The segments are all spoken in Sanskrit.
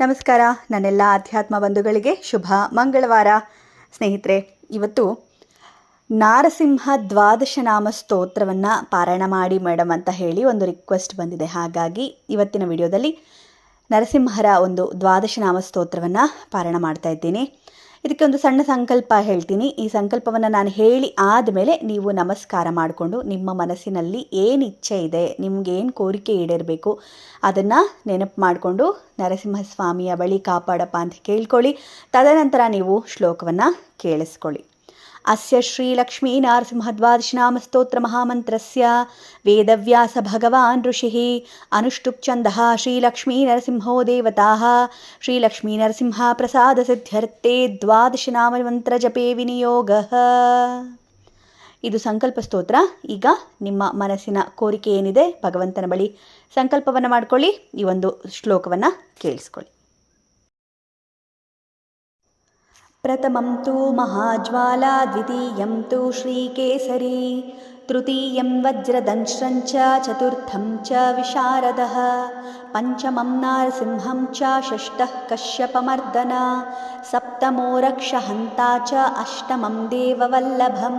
ನಮಸ್ಕಾರ ನನ್ನೆಲ್ಲ ಅಧ್ಯಾತ್ಮ ಬಂಧುಗಳಿಗೆ ಶುಭ ಮಂಗಳವಾರ. ಸ್ನೇಹಿತರೆ, ಇವತ್ತು ನಾರಸಿಂಹ ದ್ವಾದಶ ನಾಮ ಸ್ತೋತ್ರವನ್ನು ಪಾರಾಯಣ ಮಾಡಿ ಮೇಡಮ್ ಅಂತ ಹೇಳಿ ಒಂದು ರಿಕ್ವೆಸ್ಟ್ ಬಂದಿದೆ. ಹಾಗಾಗಿ ಇವತ್ತಿನ ವಿಡಿಯೋದಲ್ಲಿ ನರಸಿಂಹರ ಒಂದು ದ್ವಾದಶ ನಾಮ ಸ್ತೋತ್ರವನ್ನು ಪಾರಾಯಣ ಮಾಡ್ತಾ ಇದ್ದೀನಿ. ಇದಕ್ಕೆ ಒಂದು ಸಣ್ಣ ಸಂಕಲ್ಪ ಹೇಳ್ತೀನಿ. ಈ ಸಂಕಲ್ಪವನ್ನು ನಾನು ಹೇಳಿ ಆದಮೇಲೆ ನೀವು ನಮಸ್ಕಾರ ಮಾಡಿಕೊಂಡು ನಿಮ್ಮ ಮನಸ್ಸಿನಲ್ಲಿ ಏನು ಇಚ್ಛೆ ಇದೆ, ನಿಮಗೇನು ಕೋರಿಕೆ ಈಡೇರಬೇಕು ಅದನ್ನು ನೆನಪು ಮಾಡಿಕೊಂಡು ನರಸಿಂಹಸ್ವಾಮಿಯ ಬಳಿ ಕಾಪಾಡಪ್ಪ ಅಂತ ಕೇಳ್ಕೊಳ್ಳಿ. ತದನಂತರ ನೀವು ಶ್ಲೋಕವನ್ನು ಕೇಳಿಸ್ಕೊಳ್ಳಿ. ಅಸ್ಯ ಶ್ರೀಲಕ್ಷ್ಮೀ ನಾರಸಿಂಹದ್ವಾದಶನಾಮ ಸ್ತೋತ್ರ ಮಹಾಮಂತ್ರಸ್ಯ ವೇದವ್ಯಾಸ ಭಗವಾನ್ ಋಷಿಃ ಅನುಷ್ಠುಪ್ ಛಂದಃ ಶ್ರೀಲಕ್ಷ್ಮೀ ನರಸಿಂಹೋ ದೇವತಾಃ ಶ್ರೀಲಕ್ಷ್ಮೀ ನರಸಿಂಹ ಪ್ರಸಾದ ಸಿದ್ಧ್ಯರ್ಥೇ ದ್ವಾದಶನಾಮ ಮಂತ್ರ ಜಪೇ ವಿನಿಯೋಗಃ. ಇದು ಸಂಕಲ್ಪ ಸ್ತೋತ್ರ. ಈಗ ನಿಮ್ಮ ಮನಸ್ಸಿನ ಕೋರಿಕೆ ಏನಿದೆ ಭಗವಂತನ ಬಳಿ ಸಂಕಲ್ಪವನ್ನು ಮಾಡಿಕೊಳ್ಳಿ. ಈ ಒಂದು ಶ್ಲೋಕವನ್ನು ಕೇಳಿಸ್ಕೊಳ್ಳಿ. ಪ್ರಥಮಂ ತು ಮಹಾಜ್ವಾಲಾ, ದ್ವಿತೀಯಂ ತು ಶ್ರೀಕೇಸರಿ, ತೃತೀಯಂ ವಜ್ರದಂಶ್ರಂ ಚ, ಚತುರ್ಥಂ ಚ ವಿಶಾರದಃ, ಪಂಚಮಂ ನಾರಸಿಂಹಂ ಚ, ಷಷ್ಠಃ ಕಶ್ಯಪಮರ್ದನ, ಸಪ್ತಮೋ ರಕ್ಷಹಂತಾ ಚ, ಅಷ್ಟಮಂ ದೇವವಲ್ಲಭಂ,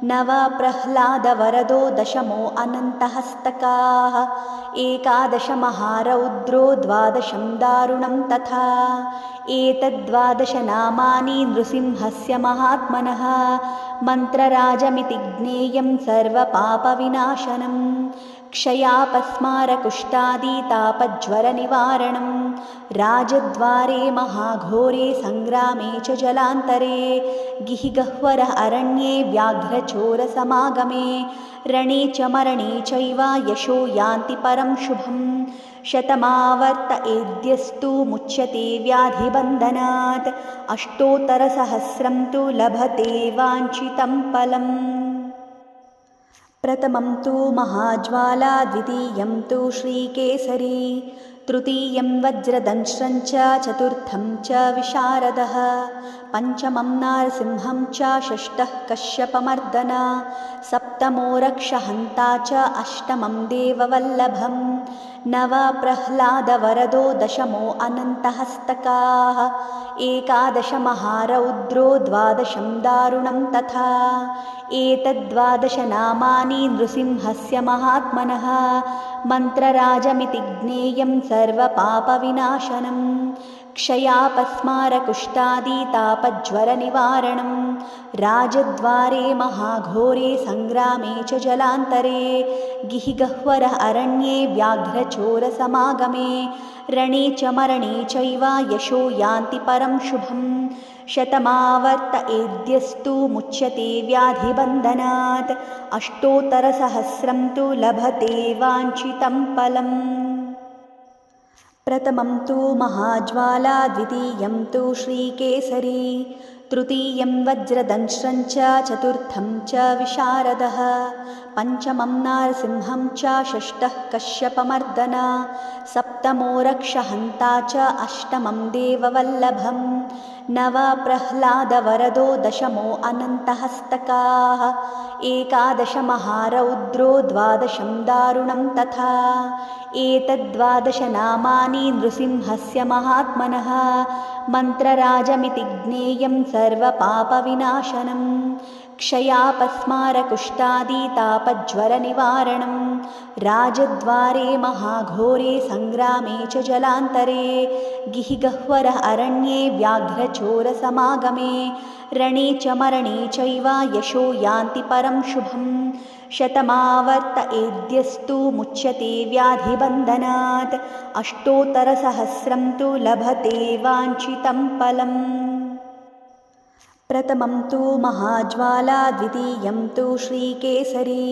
ನವ ಪ್ರಹ್ಲಾದವರದೋ, ದಶಮೋ ಅನಂತಹಸ್ತಕಾಃ, ಏಕಾದಶ ಮಹಾರೌದ್ರೋ, ದ್ವಾದಶಂ ದಾರುಣಂ ತಥಾ. ಏತದ್ವಾದಶ ನಾಮಾನಿ ನೃಸಿಂಹಸ್ಯ ಮಹಾತ್ಮನಃ, ಮಂತ್ರರಾಜಮಿತಿ ಜ್ಞೇಯಂ ಸರ್ವಪಾಪವಿನಾಶನಂ, ಕ್ಷಯಾಪಸ್ಮಾರಕುಷ್ಠಾದಿ ತಾಪಜ್ವರನಿವಾರಣಂ, ರಾಜದ್ವಾರೆ ಮಹಾಘೋರೆ ಸಂಗ್ರಾಮೇ ಚ ಜಲಾಂತರೆ, ಗಿಹಿಗಹ್ವರ ಅರಣ್ಯೇ ವ್ಯಾಘ್ರಚೋರಸಮಾಗಮೇ, ರಣೇ ಚ ಮರಣೇ ಚೈವ ಯಶೋ ಯಾಂತಿ ಪರಂ ಶುಭಂ, ಶತಮಾವರ್ತ ಏದ್ಯಸ್ತು ಮುಚ್ಯತೆ ವ್ಯಾಧಿಬಂಧನಾತ್, ಅಷ್ಟೋತ್ತರಸಹಸ್ರಂ ತು ಲಭತೆ ವಾಂಛಿತಂ ಫಲಂ. ಪ್ರಥಮಂ ತು ಮಹಾಜ್ವಾಲಾ, ದ್ವಿತೀಯಂ ತು ಶ್ರೀಕೇಸರಿ, ತೃತೀಯಂ ವಜ್ರದಂಶ್ರಂ ಚ, ಚತುರ್ಥಂ ಚ ವಿಶಾರದಃ, ಪಂಚಮಂ ನಾರಸಿಂಹಂ ಚ, ಷಷ್ಠಃ ಕಶ್ಯಪಮರ್ದನ, ಸಪ್ತಮೋ ರಕ್ಷಹಂತಾ ಚ, ಅಷ್ಟಮಂ ದೇವವಲ್ಲಭಂ, ನವ ಪ್ರಹ್ಲಾದವರದೋ, ದಶಮೋ ಅನಂತಹಸ್ತಕಾಃ, ಏಕಾದಶ ಮಹಾರೌದ್ರೋ, ದ್ವಾದಶಂ ದಾರುಣಂ ತಥಾ. ಏತದ್ವಾದಶ ನಾಮಾನಿ ನೃಸಿಂಹಸ್ಯ ಮಹಾತ್ಮನಃ, ಮಂತ್ರರಾಜಮಿತಿ ಜ್ಞೇಯಂ ಸರ್ವಪಾಪವಿನಾಶನಂ, ಕ್ಷಯಾಪಸ್ಮಾರಕುಷ್ಠಾದಿ ತಾಪಜ್ವರನಿವಾರಣಂ, ರಾಜದ್ವಾರೆ ಮಹಾಘೋರೆ ಸಂಗ್ರಾಮೇ ಚ ಜಲಾಂತರೆ, ಗಿಹಿಗಹ್ವರ ಅರಣ್ಯೇ ವ್ಯಾಘ್ರಚೋರಸಮಾಗಮೇ, ರಣೇ ಚ ಮರಣೇ ಚೈವ ಯಶೋ ಯಾಂತಿ ಪರಂ ಶುಭಂ, ಶತಮಾವರ್ತ ಏದ್ಯಸ್ತು ಮುಚ್ಯತೆ ವ್ಯಾಧಿಬಂಧನಾತ್, ಅಷ್ಟೋತ್ತರಸಹಸ್ರಂ ತು ಲಭತೆ ವಾಂಛಿತಂ ಫಲಂ. ಪ್ರಥಮಂ ತು ಮಹಾಜ್ವಾಲಾ, ದ್ವಿತೀಯಂ ತು ಶ್ರೀಕೇಸರಿ, ತೃತೀಯಂ ವಜ್ರದಂಶ್ರಂ ಚ, ಚತುರ್ಥಂ ಚ ವಿಶಾರದಃ, ಪಂಚಮಂ ನಾರಸಿಂಹಂ ಚ, ಷಷ್ಠಃ ಕಶ್ಯಪಮರ್ದನ, ಸಪ್ತಮೋ ರಕ್ಷಹಂತಾ ಚ, ಅಷ್ಟಮಂ ದೇವವಲ್ಲಭಂ, ನವ ಪ್ರಹ್ಲಾದವರದೋ, ದಶಮೋ ಅನಂತಹಸ್ತಕಾಃ, ಏಕಾದಶ ಮಹಾರೌದ್ರೋ, ದ್ವಾದಶಂ ದಾರುಣಂ ತಥಾ. ಏತದ್ವಾದಶ ನಾಮಾನಿ ನೃಸಿಂಹಸ್ಯ ಮಹಾತ್ಮನಃ, ಮಂತ್ರರಾಜಮಿತಿ ಜ್ಞೇಯಂ ಸರ್ವಪಾಪವಿನಾಶನಂ, ಕ್ಷಯಾಪಸ್ಮಾರಕುಷ್ಠಾದಿ ತಾಪಜ್ವರನಿವಾರಣಂ, ರಾಜದ್ವಾರೆ ಮಹಾಘೋರೆ ಸಂಗ್ರಾಮೇ ಚ ಜಲಾಂತರೆ, ಗಿಹಿಗಹ್ವರ ಅರಣ್ಯೇ ವ್ಯಾಘ್ರಚೋರಸಮಾಗಮೇ, ರಣೇ ಚ ಮರಣೇ ಚೈವ ಯಶೋ ಯಾಂತಿ ಪರಂ ಶುಭಂ, ಶತಮಾವರ್ತ ಏದ್ಯಸ್ತು ಮುಚ್ಯತೆ ವ್ಯಾಧಿಬಂಧನಾತ್, ಅಷ್ಟೋತ್ತರಸಹಸ್ರಂ ತು ಲಭತೆ ವಾಂಛಿತಂ ಫಲಂ. ಪ್ರಥಮಂ ತು ಮಹಾಜ್ವಾಲಾ, ದ್ವಿತೀಯಂ ತು ಶ್ರೀಕೇಸರಿ,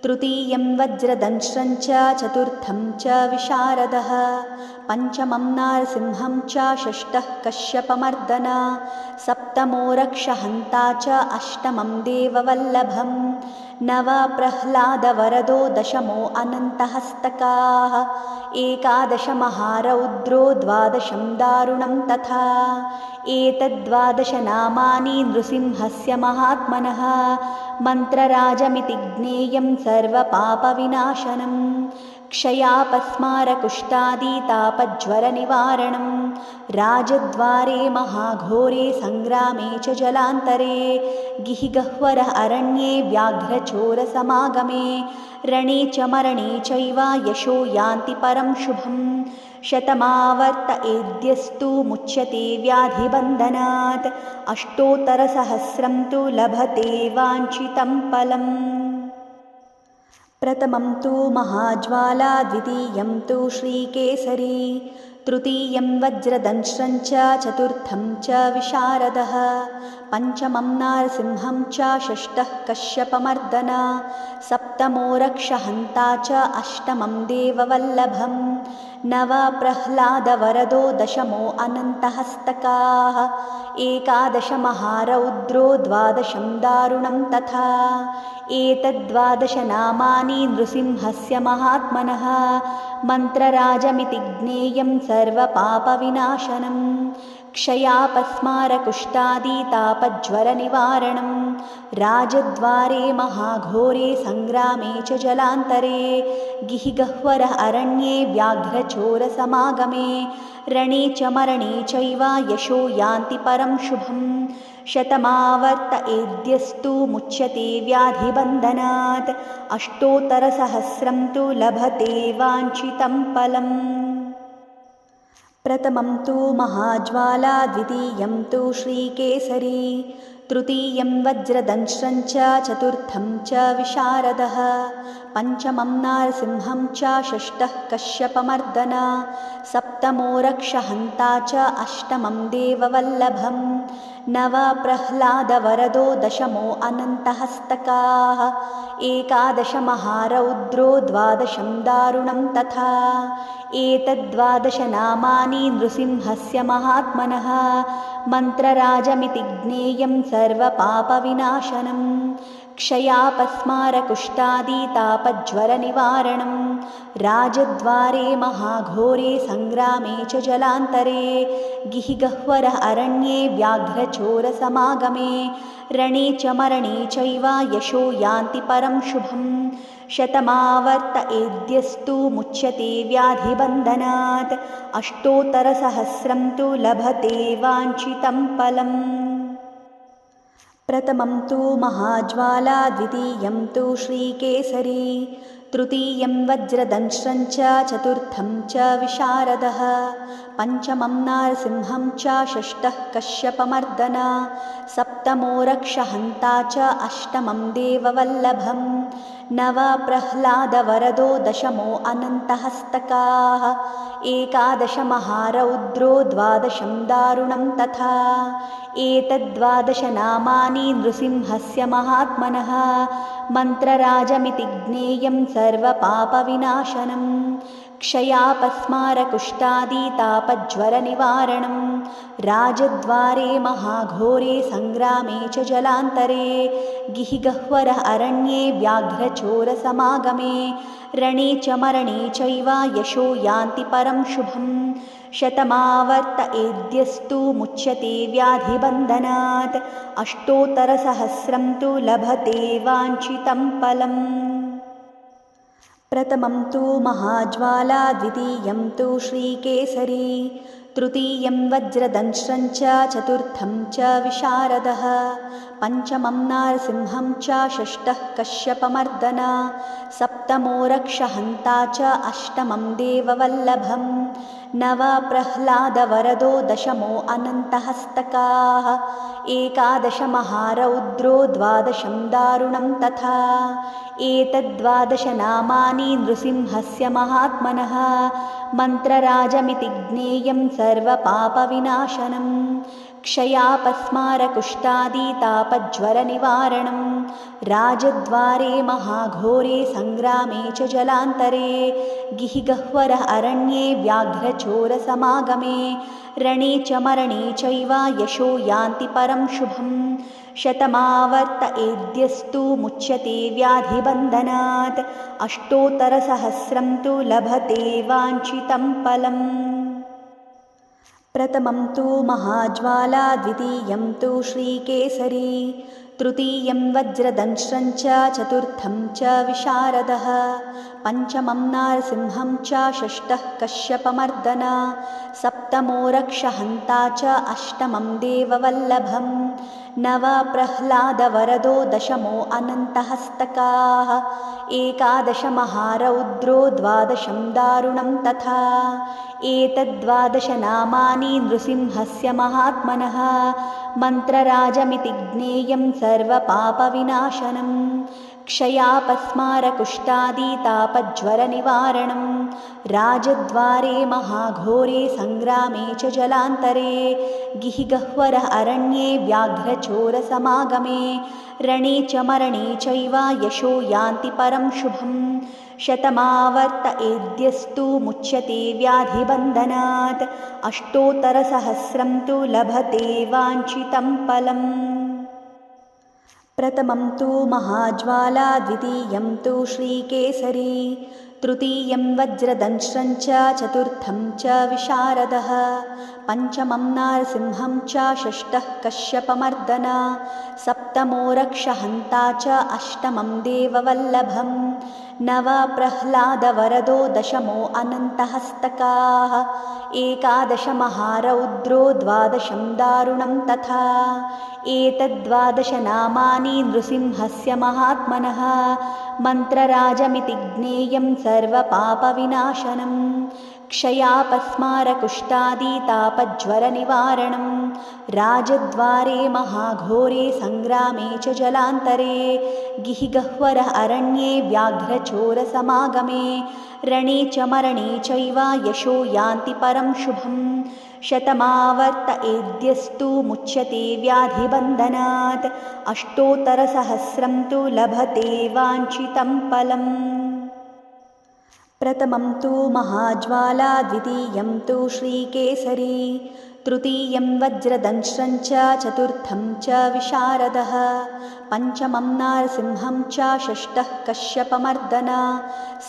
ತೃತೀಯಂ ವಜ್ರದಂಶ್ರಂ ಚ, ಚತುರ್ಥಂ ಚ ವಿಶಾರದಃ, ಪಂಚಮಂ ನಾರಸಿಂಹಂ ಚ, ಷಷ್ಠಃ ಕಶ್ಯಪಮರ್ದನ, ಸಪ್ತಮೋ ರಕ್ಷಹಂತಾ ಚ, ಅಷ್ಟಮಂ ದೇವವಲ್ಲಭಂ, ನವ ಪ್ರಹ್ಲಾದವರದೋ, ದಶಮೋ ಅನಂತಹಸ್ತಕಾಃ, ಏಕಾದಶ ಮಹಾರೌದ್ರೋ, ದ್ವಾದಶಂ ದಾರುಣಂ ತಥಾ. ಏತದ್ವಾದಶ ನಾಮಾನಿ ನೃಸಿಂಹಸ್ಯ ಮಹಾತ್ಮನಃ, ಮಂತ್ರರಾಜಮಿತಿ ಜ್ಞೇಯಂ ಸರ್ವಪಾಪವಿನಾಶನಂ, क्षयापस्मारकुष्ठादितापज्वरनिवारणं राजद्वारे महाघोरे सङ्ग्रामे च जलान्तरे गिहिगह्वरः अरण्ये व्याघ्रचोरसमागमे रणे च मरणे चैव यशो यान्ति परं शुभम् शतमावर्त एद्यस्तु मुच्यते व्याधिबन्धनात् अष्टोत्तरसहस्रं तु लभते वाञ्छितं फलम् प्रथमं तु महाज्वाला द्वितीयं तु श्रीकेसरी तृतीयं वज्रदंष्ट्रं च चतुर्थं च विशारदः पञ्चमं नारसिंहं च षष्ठः कश्यपमर्दन सप्तमो रक्षहन्ता च अष्टमं देववल्लभं नव प्रह्लादवरदो दशमो अनन्तहस्तकाः एकादश महारौद्रो द्वादशं दारुणं तथा एतद्द्वादशनामानि नृसिंहस्य महात्मनः मन्त्रराजमिति ज्ञेयं सर्वपापविनाशनं क्षयापस्मारकुष्ठादितापज्वरनिवारणं राजद्वारे महाघोरे सङ्ग्रामे च जलान्तरे गिहिगह्वरः अरण्ये व्याघ्रचोरसमागमे रणे च मरणे चैव यशो यान्ति परं शुभम् शतमावर्त एद्यस्तु मुच्यते व्याधिबन्धनात् अष्टोत्तरसहस्रं तु लभते वाञ्छितं फलम् प्रथमं तु महाज्वाला द्वितीयं तु श्रीकेसरी तृतीयं वज्रदंष्ट्रं च चतुर्थं च विशारदः पञ्चमं नारसिंहं च षष्ठः कश्यपमर्दन सप्तमो रक्षहन्ता च अष्टमं देववल्लभं नव प्रह्लादवरदो दशमो अनन्तहस्तकाः एकादश महारौद्रो द्वादशं दारुणं तथा एतद्द्वादशनामानि नृसिंहस्य महात्मनः मन्त्रराजमिति ज्ञेयं सर्वपापविनाशनं क्षयापस्मारकुष्ठादितापज्वरनिवारणं राजद्वारे महाघोरे सङ्ग्रामे च जलान्तरे गिहिगह्वरः अरण्ये व्याघ्रचोरसमागमे रणे च मरणे चैव यशो यान्ति परं शुभम् शतमावर्त एद्यस्तु मुच्यते व्याधिबन्धनात् अष्टोत्तरसहस्रं तु लभते वाञ्छितं फलम् प्रथमं तु महाज्वाला द्वितीयं तु श्रीकेसरी तृतीयं वज्रदंष्ट्रं च चतुर्थं च विशारदः पञ्चमं नारसिंहं च षष्ठः कश्यपमर्दन सप्तमो रक्षहन्ता च अष्टमं देववल्लभं नव प्रह्लादवरदो दशमो अनन्तहस्तकाः एकादश महारौद्रो द्वादशं दारुणं तथा एतद्द्वादशनामानि नृसिंहस्य महात्मनः मन्त्रराजमिति ज्ञेयं सर्वपापविनाशनं क्षयापस्मारकुष्ठादितापज्वरनिवारणं राजद्वारे महाघोरे सङ्ग्रामे च जलान्तरे गिहिगह्वरः अरण्ये व्याघ्रचोरसमागमे रणे च मरणे चैव यशो यान्ति परं शुभम् शतमावर्त एद्यस्तु मुच्यते व्याधिबन्धनात् अष्टोत्तरसहस्रं तु लभते वाञ्छितं फलम् प्रथमं तु महाज्वाला द्वितीयं तु श्रीकेसरी तृतीयं वज्रदंष्ट्रं च चतुर्थं च विशारदः पञ्चमं नारसिंहं च षष्ठः कश्यपमर्दन सप्तमो रक्षहन्ता च अष्टमं देववल्लभं नव प्रह्लादवरदो दशमो अनन्तहस्तकाः एकादश महारौद्रो द्वादशं दारुणं तथा एतद्द्वादशनामानि नृसिंहस्य महात्मनः मन्त्रराजमिति ज्ञेयं सर्वपापविनाशनं क्षयापस्मारकुष्ठादितापज्वरनिवारणं राजद्वारे महाघोरे सङ्ग्रामे च जलान्तरे गिहिगह्वरः अरण्ये व्याघ्रचोरसमागमे रणे च मरणे चैव यशो यान्ति परं शुभम् शतमावर्त एद्यस्तु मुच्यते व्याधिबन्धनात् अष्टोत्तरसहस्रं तु लभते वाञ्छितं फलम् प्रथमं तु महाज्वाला द्वितीयं तु श्रीकेसरी तृतीयं वज्रदंश्रं च चतुर्थं च विशारदः पञ्चमं नारसिंहं च षष्ठः कश्यपमर्दन सप्तमो रक्षहन्ता च अष्टमं देववल्लभं नव प्रह्लादवरदो दशमो अनन्तहस्तकाः एकादश महारौद्रो द्वादशं दारुणं तथा एतद्द्वादशनामानि नृसिंहस्य महात्मनः मन्त्रराजमिति ज्ञेयं सर्वपापविनाशनं क्षयापस्मारकुष्ठादितापज्वरनिवारणं राजद्वारे महाघोरे सङ्ग्रामे च जलान्तरे गिहिगह्वर अरण्ये व्याघ्रचोरसमागमे रणे च मरणे चैव यशो यान्ति परं शुभं शतमावर्त एद्यस्तु मुच्यते व्याधिबन्धनात् अष्टोत्तरसहस्रं तु लभते वाञ्छितं फलम् प्रथमं तु महाज्वाला द्वितीयं तु श्रीकेसरी तृतीयं वज्रदंश्रं च चतुर्थं च विशारदः पञ्चमं नारसिंहं च षष्ठः कश्यपमर्दन सप्तमो रक्षहन्ता च अष्टमं देववल्लभं नव प्रह्लादवरदो दशमो अनन्तहस्तकाः एकादश महारौद्रो द्वादशं दारुणं तथा एतद्द्वादशनामानि नृसिंहस्य महात्मनः मन्त्रराजमिति ज्ञेयं सर्वपापविनाशनं क्षयापस्मारकुष्ठादितापज्वरनिवारणं राजद्वारे महाघोरे सङ्ग्रामे च जलान्तरे गिहिगह्वर अरण्ये व्याघ्रचोरसमागमे रणे च मरणे चैव यशो यान्ति परं शुभं शतमावर्त एद्यस्तु मुच्यते व्याधिबन्धनात् अष्टोत्तरसहस्रं तु लभते वाञ्छितं फलम् प्रथमं तु महाज्वाला द्वितीयं तु श्रीकेसरी तृतीयं वज्रदंश्रं च चतुर्थं च विशारदः पञ्चमं नारसिंहं च षष्ठः कश्यपमर्दन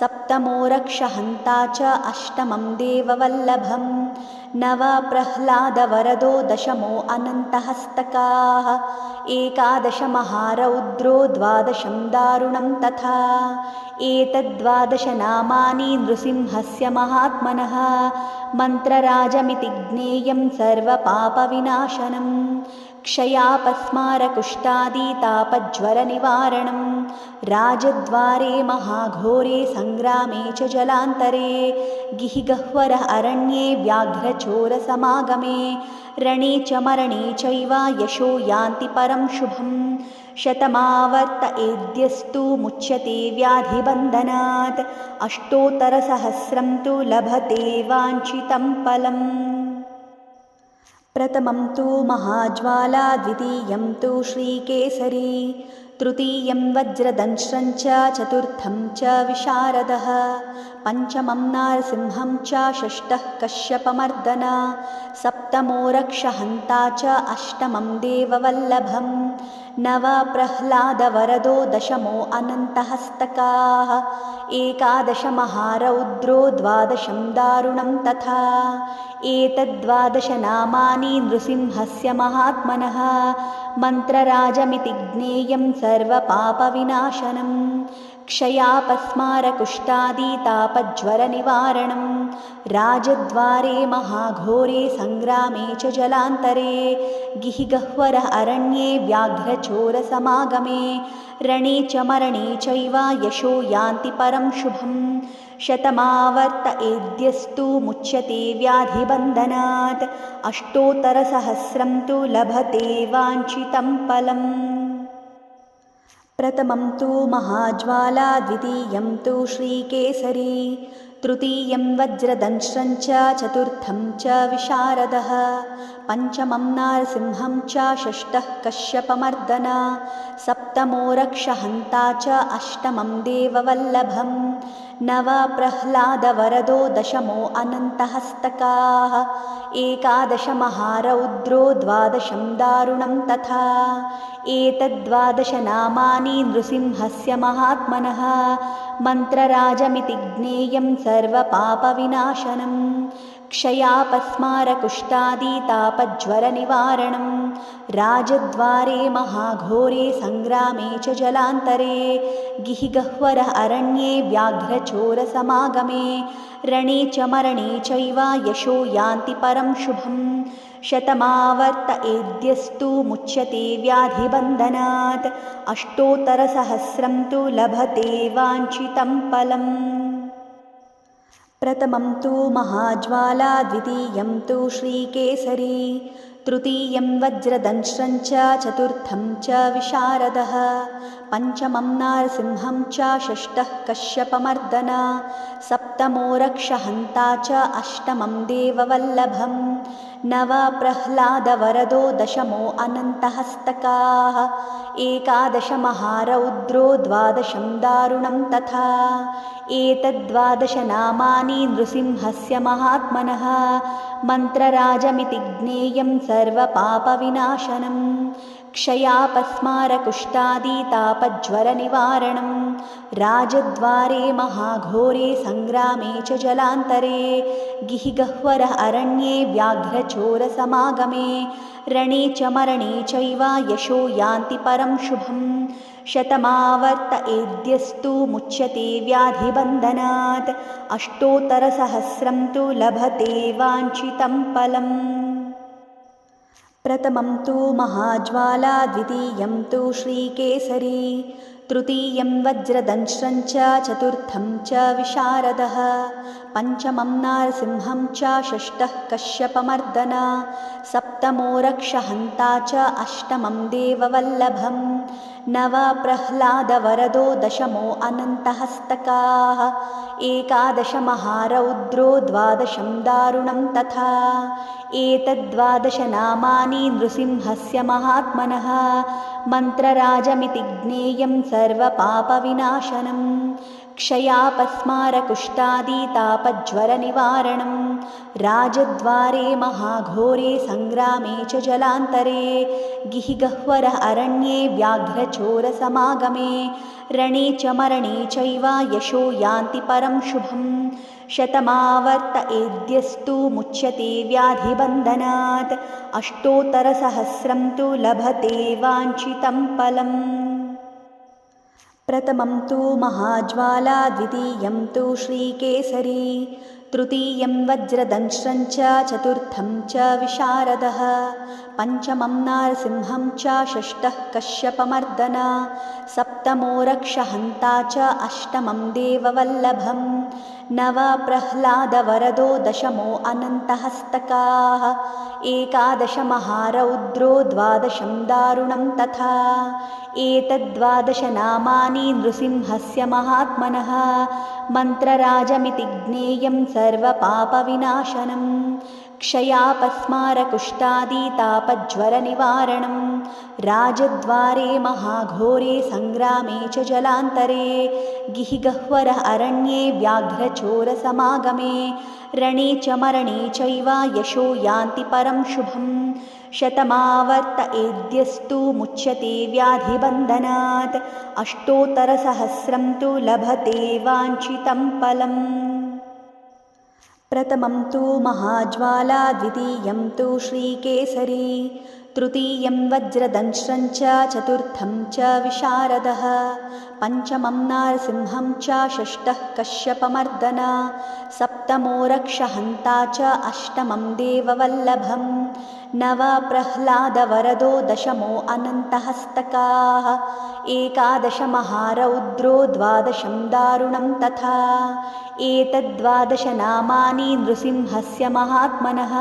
सप्तमो रक्षहन्ता च अष्टमं देववल्लभं नव प्रह्लादवरदो दशमो अनन्तहस्तकाः एकादश महारौद्रो द्वादशं दारुणं तथा एतद्द्वादशनामानि नृसिंहस्य महात्मनः मन्त्रराजमिति ज्ञेयं सर्वपापविनाशनं क्षयापस्मारकुष्ठादितापज्वरनिवारणं राजद्वारे महाघोरे सङ्ग्रामे च जलान्तरे गिहिगह्वर अरण्ये व्याघ्रचोरसमागमे रणे च मरणे चैव यशो यान्ति परं शुभं शतमावर्त एद्यस्तु मुच्यते व्याधिबन्धनात् अष्टोत्तरसहस्रं तु लभते वाञ्छितं फलम् प्रथमं तु महाज्वाला द्वितीयं तु श्रीकेसरी तृतीयं वज्रदंश्रं च चतुर्थं च विशारदः पञ्चमं नारसिंहं च षष्ठः कश्यपमर्दन सप्तमो रक्षहन्ता च अष्टमं देववल्लभं नव प्रह्लादवरदो दशमो अनन्तहस्तकाः एकादश महारौद्रो द्वादशं दारुणं तथा एतद्द्वादशनामानि नृसिंहस्य महात्मनः मन्त्रराजमिति ज्ञेयं सर्वपापविनाशनं क्षयापस्मारकुष्ठादितापज्वरनिवारणं राजद्वारे महाघोरे सङ्ग्रामे च जलान्तरे गिहिगह्वर अरण्ये व्याघ्रचोरसमागमे रणे च मरणे चैव यशो यान्ति परं शुभं शतमावर्त एद्यस्तु मुच्यते व्याधिबन्धनात् अष्टोत्तरसहस्रं तु लभते वाञ्छितं फलम् प्रथमं तु महाज्वाला द्वितीयं तु श्रीकेसरी तृतीयं वज्रदंश्रं च चतुर्थं च विशारदः पञ्चमं नारसिंहं च षष्ठः कश्यपमर्दन सप्तमो रक्षहन्ता च अष्टमं देववल्लभं नव प्रह्लादवरदो दशमो अनन्तहस्तकाः एकादश महारौद्रो द्वादशं दारुणं तथा एतद्द्वादशनामानि नृसिंहस्य महात्मनः मन्त्रराजमिति ज्ञेयं सर्वपापविनाशनं क्षयापस्मारकुष्ठादितापज्वरनिवारणं राजद्वारे महाघोरे सङ्ग्रामे च जलान्तरे गिहिगह्वरः अरण्ये व्याघ्रचोरसमागमे रणे च मरणे चैव यशो यान्ति परं शुभम् शतमावर्त एद्यस्तु मुच्यते व्याधिबन्धनात् अष्टोत्तरसहस्रं तु लभते वाञ्छितं फलम् प्रथमं तु महाज्वाला द्वितीयं तु श्रीकेसरी तृतीयं वज्रदंष्ट्रं च चतुर्थं च विशारदः पञ्चमं नारसिंहं च षष्ठः कश्यपमर्दन सप्तमो रक्षहन्ता च अष्टमं देववल्लभं नव प्रह्लादवरदो दशमो अनन्तहस्तकाः एकादश महारौद्रो द्वादशं दारुणं तथा एतद्द्वादशनामानि नृसिंहस्य महात्मनः मन्त्रराजमिति ज्ञेयं सर्वपापविनाशनं क्षयापस्मारकुष्ठादितापज्वरनिवारणं राजद्वारे महाघोरे सङ्ग्रामे च जलान्तरे गिहिगह्वरः अरण्ये व्याघ्रचोरसमागमे रणे च मरणे चैव यशो यान्ति परं शुभम् शतमावर्त एद्यस्तु मुच्यते व्याधिबन्धनात् अष्टोत्तरसहस्रं तु लभते वाञ्छितं फलम् प्रथमं तु महाज्वाला द्वितीयं तु श्रीकेसरी तृतीयं वज्रदंष्ट्रं च चतुर्थं च विशारदः पञ्चमं नारसिंहं च षष्ठः कश्यपमर्दन सप्तमो रक्षहन्ता च अष्टमं देववल्लभं नव प्रह्लादवरदो दशमो अनन्तहस्तकाः एकादश महारौद्रो द्वादशं दारुणं तथा एतद्द्वादशनामानि नृसिंहस्य महात्मनः मन्त्रराजमिति ज्ञेयं सर्वपापविनाशनं क्षयापस्मारकुष्ठादितापज्वरनिवारणं राजद्वारे महाघोरे सङ्ग्रामे च जलान्तरे गिहिगह्वरः अरण्ये व्याघ्रचोरसमागमे रणे च मरणे चैव यशो यान्ति परं शुभम् शतमावर्त एद्यस्तु मुच्यते व्याधिबन्धनात् अष्टोत्तरसहस्रं तु लभते वाञ्छितं फलम् प्रथमं तु महाज्वाला द्वितीयं तु श्रीकेसरी तृतीयं वज्रदंष्ट्रं च चतुर्थं च विशारदः पञ्चमं नारसिंहं च षष्ठः कश्यपमर्दन सप्तमो रक्षहन्ता च अष्टमं देववल्लभं नव प्रह्लादवरदो दशमो अनन्तहस्तकाः एकादश महारौद्रो द्वादशं दारुणं तथा एतद्द्वादशनामानि नृसिंहस्य महात्मनः मन्त्रराजमिति ज्ञेयं सर्वपापविनाशनं क्षयापस्मारकुष्ठादितापज्वरनिवारणं राजद्वारे महाघोरे सङ्ग्रामे च जलान्तरे गिहिगह्वरः अरण्ये व्याघ्रचोरसमागमे रणे च मरणे चैव यशो यान्ति परं शुभम् शतमावर्त एद्यस्तु मुच्यते व्याधिबन्धनात् अष्टोत्तरसहस्रं तु लभते वाञ्छितं फलम् प्रथमं तु महाज्वाला द्वितीयं तु श्रीकेसरी तृतीयं वज्रदंष्ट्रं च चतुर्थं च विशारदः पञ्चमं नारसिंहं च षष्ठः कश्यपमर्दन सप्तमो रक्षहन्ता च अष्टमं देववल्लभं नव प्रह्लादवरदो दशमो अनन्तहस्तकाः एकादश महारौद्रो द्वादशं दारुणं तथा एतद्द्वादशनामानि नृसिंहस्य महात्मनः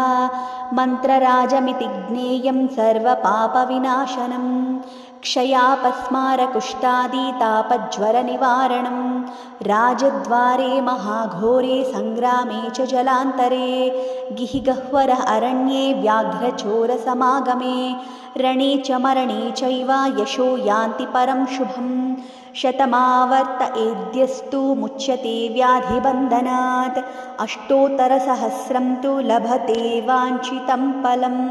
मन्त्रराजमिति ज्ञेयं सर्वपापविनाशनं क्षयापस्मारकुष्ठादितापज्वरनिवारणं राजद्वारे महाघोरे सङ्ग्रामे च जलान्तरे गिहिगह्वरः अरण्ये व्याघ्रचोरसमागमे रणे च मरणे चैव यशो यान्ति परं शुभम् शतमावर्त एद्यस्तु मुच्यते व्याधिबन्धनात् अष्टोत्तरसहस्रं तु लभते वाञ्छितं फलम्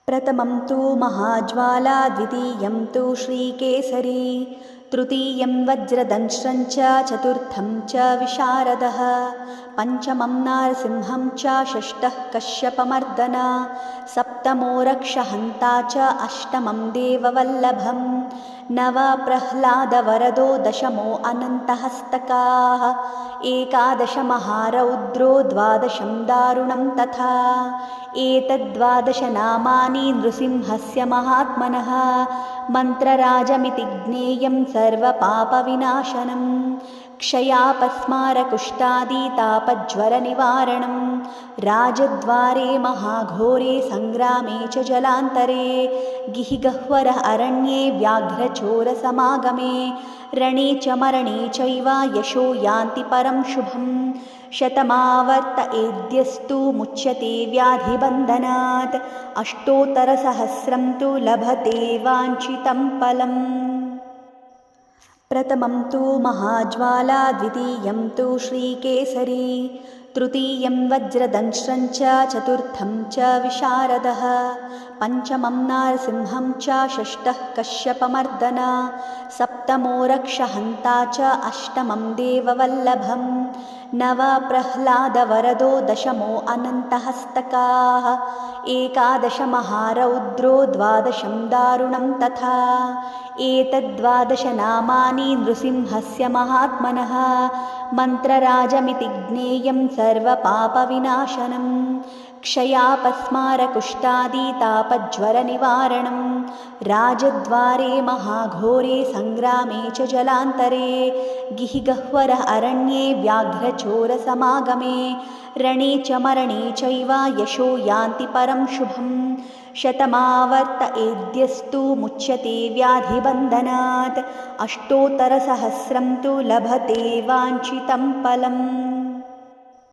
प्रथमं तु महाज्वाला द्वितीयं तु श्रीकेसरी तृतीयं वज्रदंश्रं च चतुर्थं च विशारदः पञ्चमं नारसिंहं च षष्ठः कश्यपमर्दन सप्तमो रक्षहन्ता च अष्टमं देववल्लभं नव प्रह्लादवरदो दशमो अनन्तहस्तकाः एकादश महारौद्रो द्वादशं दारुणं तथा एतद्द्वादशनामानि नृसिंहस्य महात्मनः मन्त्रराजमिति ज्ञेयं सर्वपापविनाशनं क्षयापस्मारकुष्ठादितापज्वरनिवारणं राजद्वारे महाघोरे सङ्ग्रामे च जलान्तरे गिहिगह्वरः अरण्ये व्याघ्रचोरसमागमे रणे च मरणे चैव यशो यान्ति परं शुभं शतमावर्त एद्यस्तु मुच्यते व्याधिबन्धनात् अष्टोत्तरसहस्रं तु लभते वाञ्छितं फलम् प्रथमं तु महाज्वाला द्वितीयं तु श्रीकेसरी तृतीयं वज्रदंश्रं च चतुर्थं च विशारदः पञ्चमं नारसिंहं च षष्ठः कश्यपमर्दन सप्तमो रक्षहन्ता च अष्टमं देववल्लभं नव प्रह्लादवरदो दशमो अनन्तहस्तकाः एकादश महारौद्रो द्वादशं दारुणं तथा एतद्द्वादशनामानि नृसिंहस्य महात्मनः मन्त्रराजमिति ज्ञेयं सर्वपापविनाशनं क्षयापस्मारकुष्ठादितापज्वरनिवारणं राजद्वारे महाघोरे सङ्ग्रामे च जलान्तरे गिहिगह्वरः अरण्ये व्याघ्रचोरसमागमे रणे च मरणे चैव यशो यान्ति परं शुभं शतमावर्त एद्यस्तु मुच्यते व्याधिबन्धनात् अष्टोत्तरसहस्रं तु लभते वाञ्छितं फलम्